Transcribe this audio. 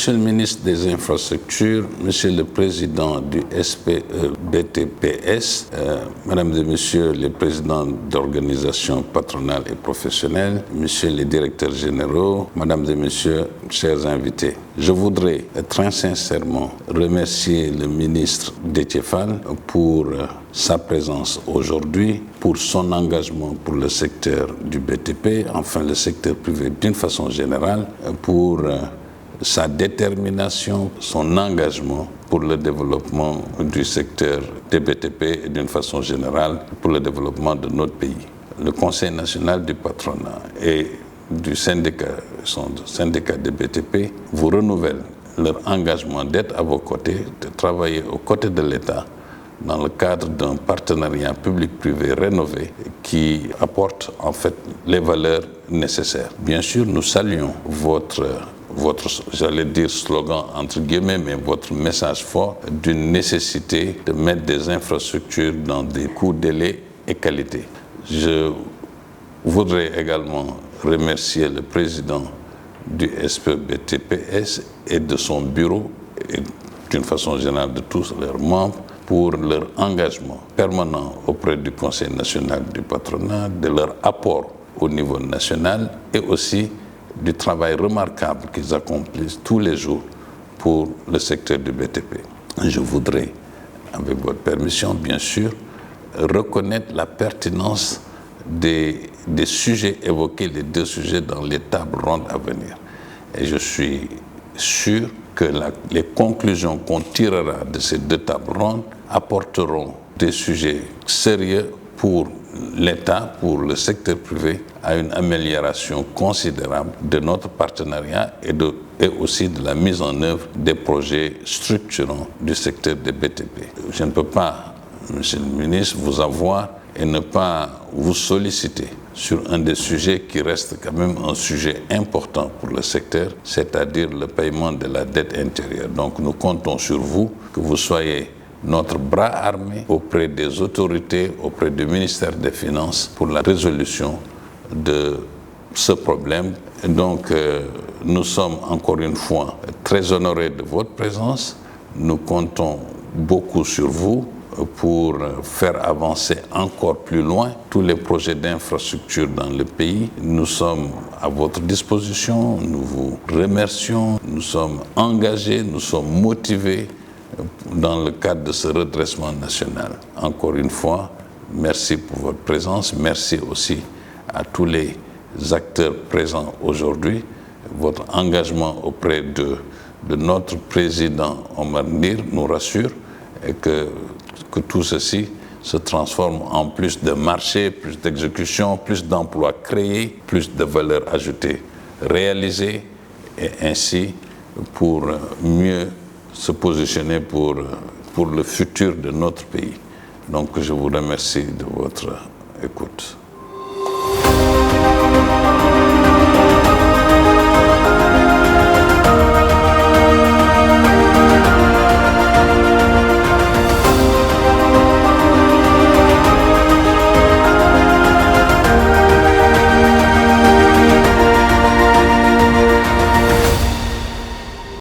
Monsieur le ministre des Infrastructures, Monsieur le Président du SPE-BTPS, Madame et Messieurs les présidents d'organisations patronales et professionnelles, Messieurs les directeurs généraux, Madame et Messieurs, chers invités, je voudrais très sincèrement remercier le ministre Déthié Fall pour sa présence aujourd'hui, pour son engagement pour le secteur du BTP, enfin le secteur privé d'une façon générale, pour sa détermination, son engagement pour le développement du secteur des BTP et d'une façon générale pour le développement de notre pays. Le Conseil national du patronat et du syndicat des BTP vous renouvellent leur engagement d'être à vos côtés, de travailler aux côtés de l'État dans le cadre d'un partenariat public-privé rénové qui apporte en fait les valeurs nécessaires. Bien sûr, nous saluons votre j'allais dire slogan entre guillemets, mais votre message fort d'une nécessité de mettre des infrastructures dans des coûts, délais et qualité. Je voudrais également remercier le président du SPE-BTPS et de son bureau et d'une façon générale de tous leurs membres pour leur engagement permanent auprès du Conseil national du patronat, de leur apport au niveau national et aussi du travail remarquable qu'ils accomplissent tous les jours pour le secteur du BTP. Je voudrais, avec votre permission, bien sûr, reconnaître la pertinence des sujets évoqués, les deux sujets dans les tables rondes à venir. Et je suis sûr que les conclusions qu'on tirera de ces deux tables rondes apporteront des sujets sérieux pour l'État, pour le secteur privé, à une amélioration considérable de notre partenariat et aussi de la mise en œuvre des projets structurants du secteur des BTP. Je ne peux pas, Monsieur le ministre, vous avoir et ne pas vous solliciter sur un des sujets qui reste quand même un sujet important pour le secteur, c'est-à-dire le paiement de la dette intérieure. Donc nous comptons sur vous, que vous soyez notre bras armé auprès des autorités, auprès du ministère des Finances pour la résolution de ce problème. Et donc, nous sommes encore une fois très honorés de votre présence. Nous comptons beaucoup sur vous pour faire avancer encore plus loin tous les projets d'infrastructure dans le pays. Nous sommes à votre disposition, nous vous remercions, nous sommes engagés, nous sommes motivés dans le cadre de ce redressement national. Encore une fois, merci pour votre présence. Merci aussi à tous les acteurs présents aujourd'hui. Votre engagement auprès de notre président Omar Ndir nous rassure et que tout ceci se transforme en plus de marché, plus d'exécution, plus d'emplois créés, plus de valeur ajoutée réalisée et ainsi pour mieux se positionner pour le futur de notre pays. Donc je vous remercie de votre écoute.